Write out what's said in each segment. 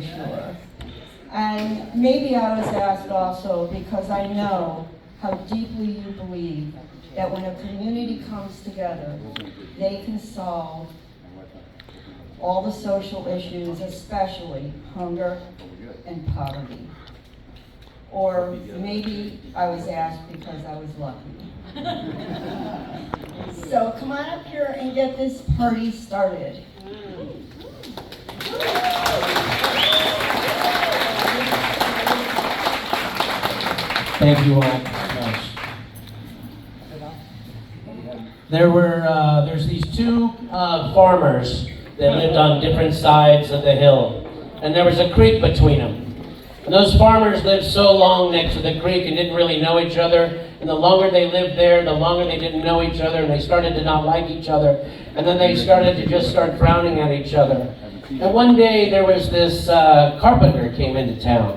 for sure. And maybe I was asked also because I know how deeply you believe that when a community comes together, they can solve all the social issues, especially hunger and poverty. Or maybe I was asked because I was lucky. So come on up here and get this party started. Thank you all very much. There's these two farmers that lived on different sides of the hill, and there was a creek between them. And those farmers lived so long next to the creek and didn't really know each other. And the longer they lived there, the longer they didn't know each other, and they started to not like each other. And then they started to just start frowning at each other. And one day there was this carpenter came into town.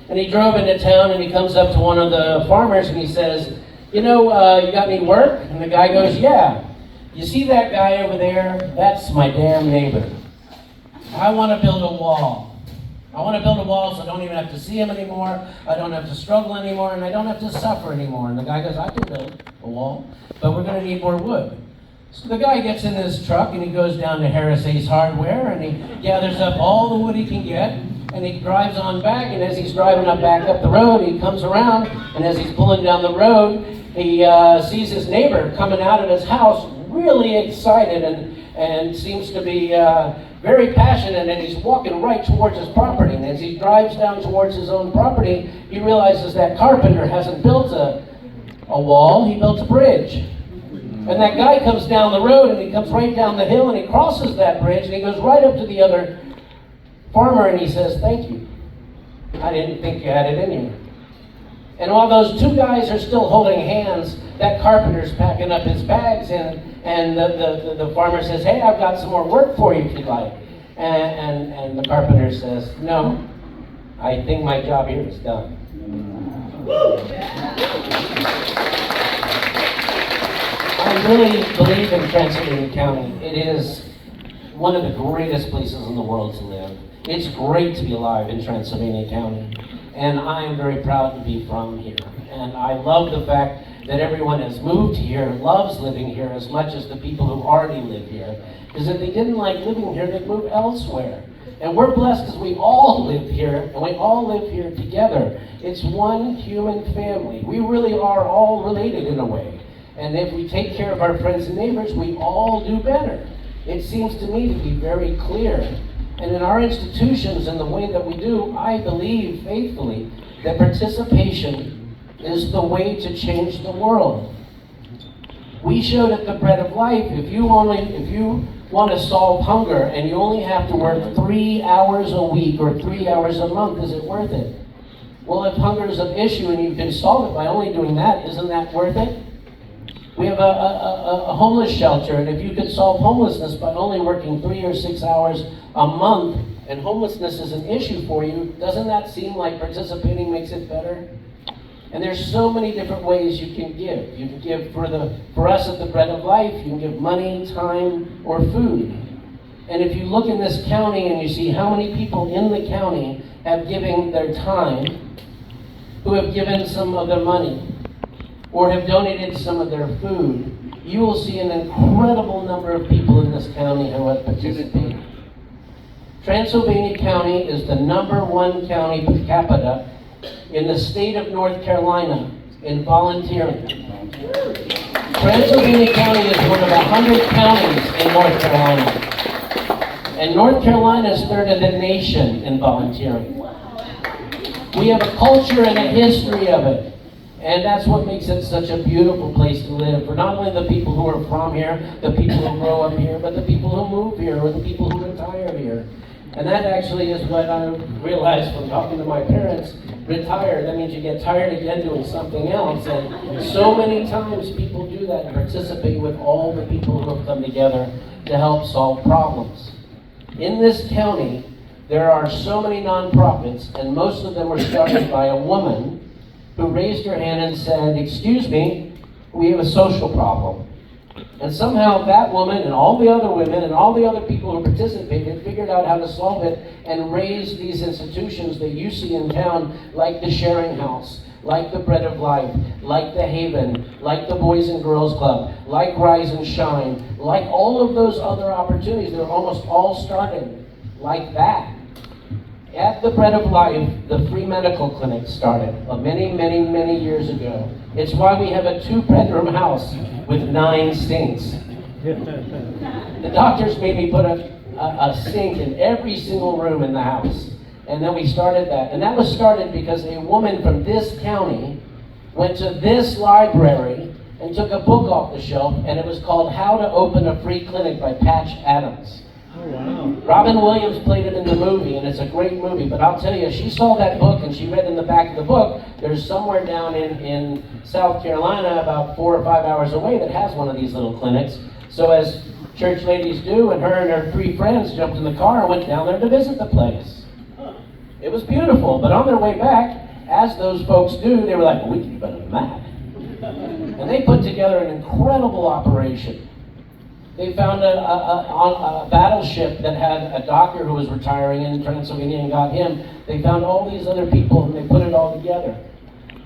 And he drove into town and he comes up to one of the farmers and he says, you know, you got any work? And the guy goes, yeah. You see that guy over there? That's my damn neighbor. I want to build a wall. I want to build a wall so I don't even have to see him anymore, I don't have to struggle anymore, and I don't have to suffer anymore. And the guy goes, I can build a wall, but we're going to need more wood. So the guy gets in his truck and he goes down to Harris Ace Hardware and he gathers up all the wood he can get and he drives on back, and as he's driving back up the road, he comes around, and as he's pulling down the road, he sees his neighbor coming out of his house really excited and seems to be very passionate, and he's walking right towards his property. And as he drives down towards his own property, he realizes that carpenter hasn't built a wall, he built a bridge. And that guy comes down the road and he comes right down the hill and he crosses that bridge and he goes right up to the other farmer and he says, thank you. I didn't think you had it in you. And while those two guys are still holding hands, that carpenter's packing up his bags and the farmer says, hey, I've got some more work for you if you'd like. And the carpenter says, no, I think my job here is done. I really believe in Transylvania County. It is one of the greatest places in the world to live. It's great to be alive in Transylvania County. And I am very proud to be from here. And I love the fact that everyone has moved here, loves living here as much as the people who already live here. Because if they didn't like living here, they'd move elsewhere. And we're blessed because we all live here, and we all live here together. It's one human family. We really are all related in a way. And if we take care of our friends and neighbors, we all do better. It seems to me to be very clear. And in our institutions and the way that we do, I believe faithfully that participation is the way to change the world. We showed at the Bread of Life, if you want to solve hunger and you only have to work 3 hours a week or 3 hours a month, is it worth it? Well, if hunger is an issue and you can solve it by only doing that, isn't that worth it? We have a homeless shelter, and if you could solve homelessness by only working 3 or 6 hours a month, and homelessness is an issue for you, doesn't that seem like participating makes it better? And there's so many different ways you can give. You can give for us at the Bread of Life, you can give money, time, or food. And if you look in this county and you see how many people in the county have given their time, who have given some of their money, or have donated some of their food, you will see an incredible number of people in this county who have participated. Transylvania County is the #1 county per capita in the state of North Carolina in volunteering. Transylvania County is one of 100 counties in North Carolina. And North Carolina is third in the nation in volunteering. We have a culture and a history of it. And that's what makes it such a beautiful place to live for not only the people who are from here, the people who grow up here, but the people who move here or the people who retire here. And that actually is what I realized from talking to my parents. Retire, that means you get tired again doing something else. And so many times people do that and participate with all the people who have come together to help solve problems. In this county, there are so many nonprofits, and most of them were started by a woman who raised her hand and said, excuse me, we have a social problem. And somehow that woman and all the other women and all the other people who participated figured out how to solve it and raise these institutions that you see in town, like the Sharing House, like the Bread of Life, like the Haven, like the Boys and Girls Club, like Rise and Shine, like all of those other opportunities. They're almost all started like that. At the Bread of Life, the free medical clinic started many, many, many years ago. It's why we have a 2-bedroom house with 9 sinks. The doctors made me put a sink in every single room in the house. And then we started that. And that was started because a woman from this county went to this library and took a book off the shelf, and it was called How to Open a Free Clinic by Patch Adams. Oh, wow. Robin Williams played it in the movie, and it's a great movie. But I'll tell you, she saw that book, and she read in the back of the book, there's somewhere down in South Carolina, about 4 or 5 hours away, that has one of these little clinics. So as church ladies do, and her 3 friends jumped in the car and went down there to visit the place. It was beautiful, but on their way back, as those folks do, they were like, well, we can do better than that. And they put together an incredible operation. They found a battleship that had a doctor who was retiring in Transylvania and got him. They found all these other people and they put it all together.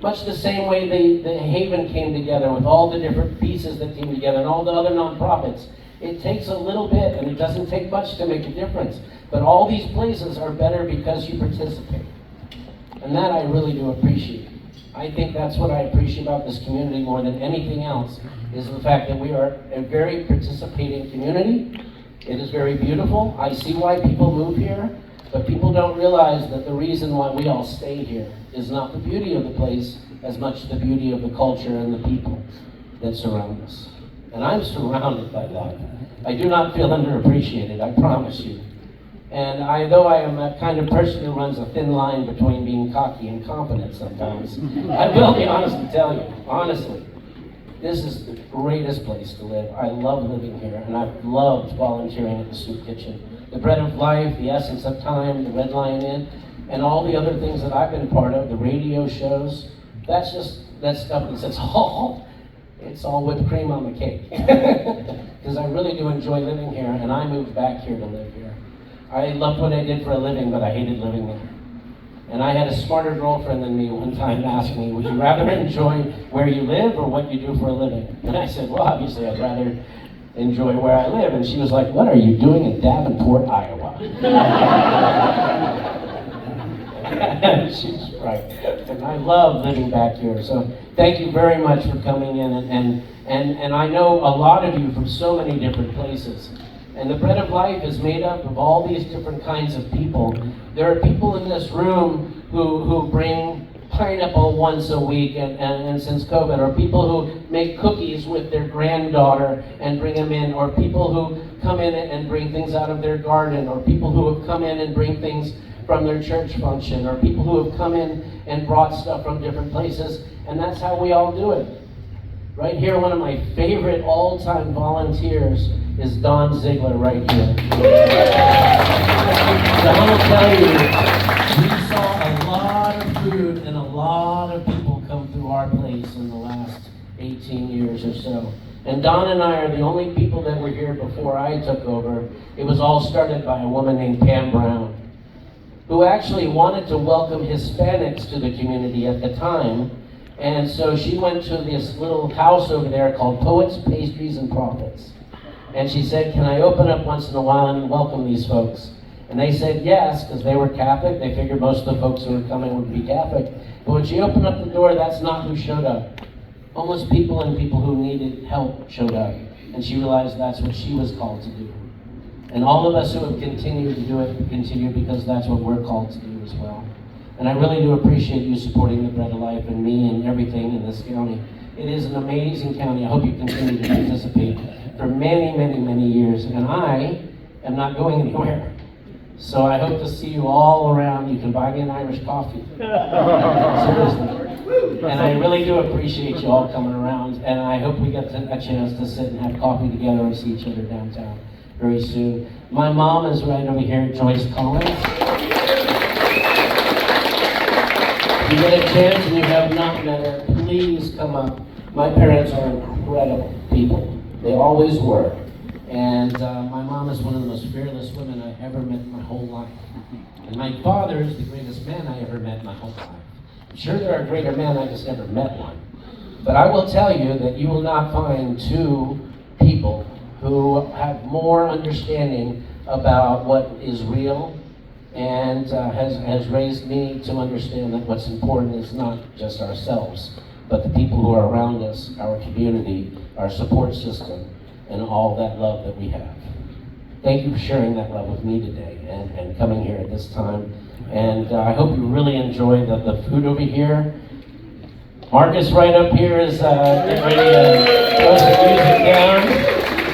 Much the same way the Haven came together with all the different pieces that came together and all the other nonprofits. It takes a little bit and it doesn't take much to make a difference. But all these places are better because you participate. And that I really do appreciate. I think that's what I appreciate about this community more than anything else, is the fact that we are a very participating community. It is very beautiful. I see why people move here, but people don't realize that the reason why we all stay here is not the beauty of the place as much the beauty of the culture and the people that surround us. And I'm surrounded by that. I do not feel underappreciated, I promise you. And though I am a kind of person who runs a thin line between being cocky and confident sometimes, I will be honest and tell you, honestly, this is the greatest place to live. I love living here, and I've loved volunteering at the Soup Kitchen. The Bread of Life, the Essence of Time, the Red Lion Inn, and all the other things that I've been part of, the radio shows, that's just, that stuff is, it's all whipped cream on the cake. Because I really do enjoy living here, and I moved back here to live here. I loved what I did for a living, but I hated living there. And I had a smarter girlfriend than me one time ask me, would you rather enjoy where you live or what you do for a living? And I said, well, obviously I'd rather enjoy where I live. And she was like, what are you doing in Davenport, Iowa? She's right. And I love living back here. So thank you very much for coming in. And I know a lot of you from so many different places. And the Bread of Life is made up of all these different kinds of people. There are people in this room who bring pineapple once a week and since COVID, or people who make cookies with their granddaughter and bring them in, or people who come in and bring things out of their garden, or people who have come in and bring things from their church function, or people who have come in and brought stuff from different places, and that's how we all do it. Right here, one of my favorite all-time volunteers is Don Ziegler right here. So I want to tell you, we saw a lot of food and a lot of people come through our place in the last 18 years or so. And Don and I are the only people that were here before I took over. It was all started by a woman named Pam Brown, who actually wanted to welcome Hispanics to the community at the time. And so she went to this little house over there called Poets, Pastries, and Profits. And she said, can I open up once in a while and welcome these folks? And they said yes, because they were Catholic. They figured most of the folks who were coming would be Catholic. But when she opened up the door, that's not who showed up. Homeless people and people who needed help showed up. And she realized that's what she was called to do. And all of us who have continued to do it continue because that's what we're called to do as well. And I really do appreciate you supporting the Bread of Life and me and everything in this county. It is an amazing county. I hope you continue to participate for many, many, many years. And I am not going anywhere. So I hope to see you all around. You can buy me an Irish coffee. Seriously. And I really do appreciate you all coming around. And I hope we get a chance to sit and have coffee together and see each other downtown very soon. My mom is right over here, Joyce Collins. If you get a chance and you have not met her, please come up. My parents are incredible people. They always were. And my mom is one of the most fearless women I ever met in my whole life. And my father is the greatest man I ever met in my whole life. I'm sure there are greater men, I just never met one. But I will tell you that you will not find two people who have more understanding about what is real and has raised me to understand that what's important is not just ourselves, but the people who are around us, our community, our support system, and all that love that we have. Thank you for sharing that love with me today and coming here at this time. And I hope you really enjoy the food over here. Marcus right up here is getting ready to throw some music down.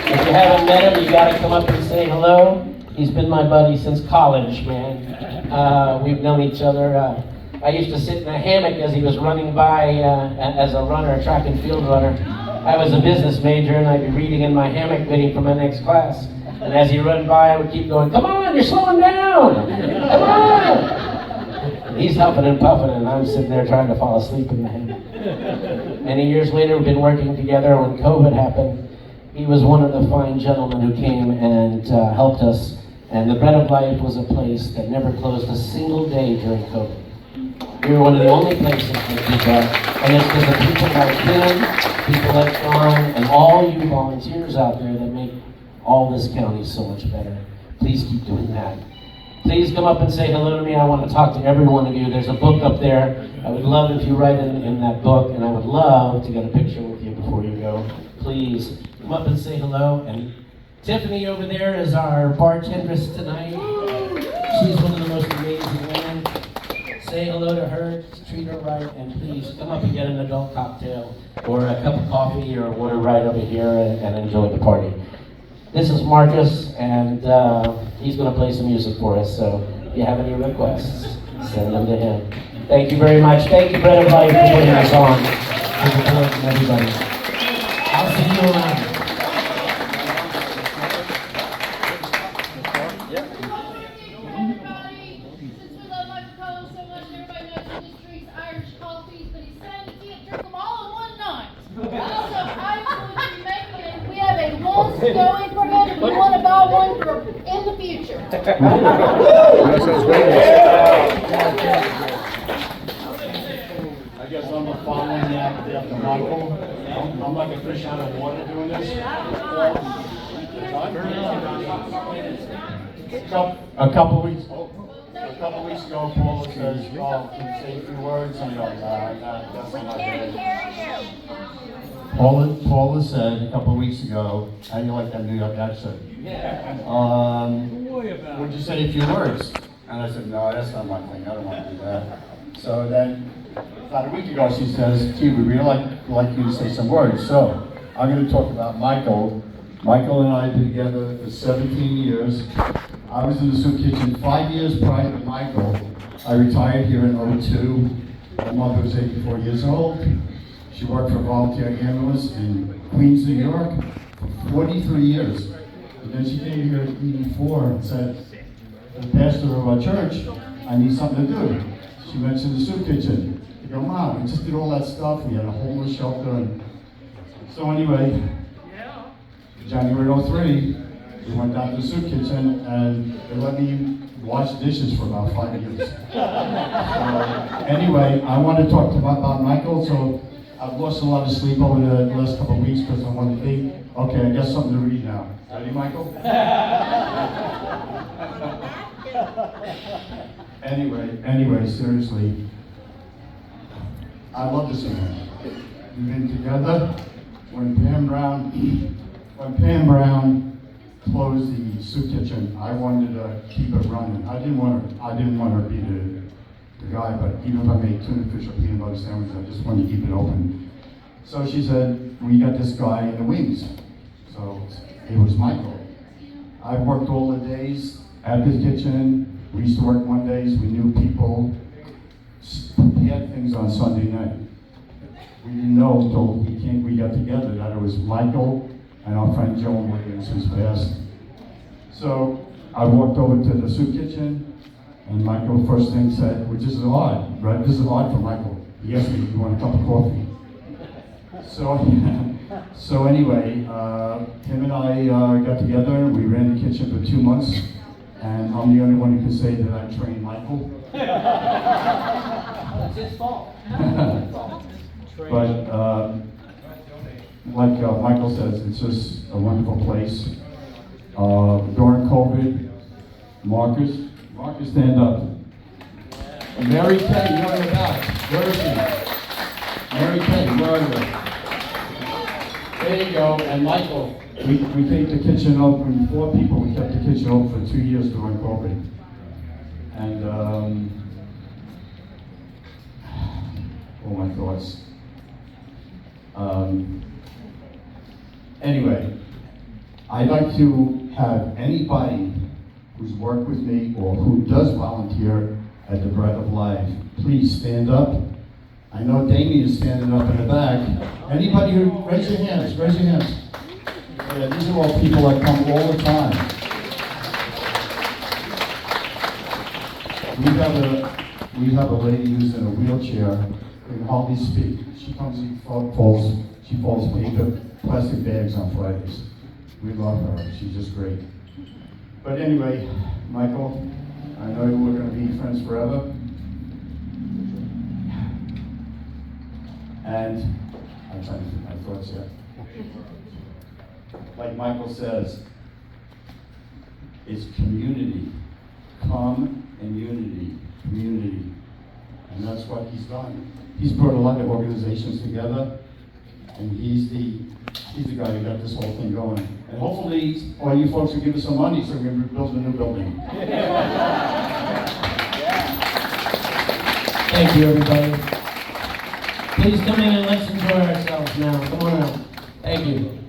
If you haven't met him, you gotta come up and say hello. He's been my buddy since college, man. We've known each other. I used to sit in a hammock as he was running by as a runner, a track and field runner. I was a business major and I'd be reading in my hammock waiting for my next class. And as he run by, I would keep going, come on, you're slowing down! Come on! He's huffing and puffing and I'm sitting there trying to fall asleep in the hammock. Many years later, we've been working together. When COVID happened, he was one of the fine gentlemen who came and helped us. And the Bread of Life was a place that never closed a single day during COVID. We were one of the only places that did that. And it's because of people like him, people like John, and all you volunteers out there that make all this county so much better. Please keep doing that. Please come up and say hello to me. I want to talk to every one of you. There's a book up there. I would love if you write in that book, and I would love to get a picture with you before you go. Please come up and say hello. And Tiffany over there is our bartendress tonight. She's one of the most amazing women. Say hello to her, treat her right, and please come up and get an adult cocktail or a cup of coffee or water right over here and enjoy the party. This is Marcus, and he's going to play some music for us, so if you have any requests, send them to him. Thank you very much. Thank you, Bread of Life, for putting us on. Good support from everybody. I'll see you around. Going for him if you want to buy one for in the future. I guess I'm following after Michael. I'm like a fish out of water doing this. A couple weeks ago, Paula says, "Oh, can you say a few words?" And I go, "That's not my day." Paula said a couple of weeks ago, how do you like that New York accent? Would you say a few words? And I said, no, that's not my thing. I don't want to do that. So then, about a week ago, she says, gee, we really like you to say some words. So I'm going to talk about Michael. Michael and I have been together for 17 years. I was in the soup kitchen 5 years prior to Michael. I retired here in '02. My mother was 84 years old. She worked for a volunteer ambulance in Queens, New York for 43 years. And then she came here in '84 and said, the pastor of our church, I need something to do. She mentioned the soup kitchen. I go, Mom, we just did all that stuff. We had a homeless shelter. And so anyway, January '03, we went down to the soup kitchen and they let me wash dishes for about 5 years. So anyway, I want to talk about Michael. So I've lost a lot of sleep over the last couple of weeks because I want to think, okay, I got something to read now. Ready, Michael? Anyway, seriously, I love this man. We've been together. When Pam Brown closed the soup kitchen, I wanted to keep it running. I didn't want her to be the guy, but even if I made tuna fish or peanut butter sandwiches, I just wanted to keep it open. So she said, we got this guy in the wings. So it was Michael. I worked all the days at the kitchen. We used to work Mondays. We knew people. We had things on Sunday night. We didn't know until we got together that it was Michael and our friend Joan Williams who's passed. So I walked over to the soup kitchen. And Michael first thing said, which is odd, right? This is odd for Michael. He asked me, you want a cup of coffee? So So anyway, him and I got together, and we ran the kitchen for 2 months, and I'm the only one who can say that I trained Michael. That's his fault. But like Michael says, it's just a wonderful place. During COVID, Marcus, stand up. Mary Kay, you're in the back. Where is she? Mary Kay, where are you? There you go. And Michael, we kept the kitchen open. 4 people. We kept the kitchen open for 2 years during COVID. And all my thoughts. Anyway, I'd like to have anybody who's worked with me or who does volunteer at the Bread of Life, please stand up. I know Damien is standing up in the back. Anybody who, raise your hands, raise your hands. Yeah, these are all people that come all the time. We have a lady who's in a wheelchair, who can hardly speak. She comes and falls paper, plastic bags on Fridays. We love her, she's just great. But anyway, Michael, I know we're gonna be friends forever. And I'm trying to get my thoughts here. Like Michael says, it's community. Come in unity, community. And that's what he's done. He's brought a lot of organizations together, and he's the guy who got this whole thing going. And hopefully, all you folks will give us some money so we can build a new building. Thank you, everybody. Please come in and let's enjoy ourselves now. Come on out. Thank you.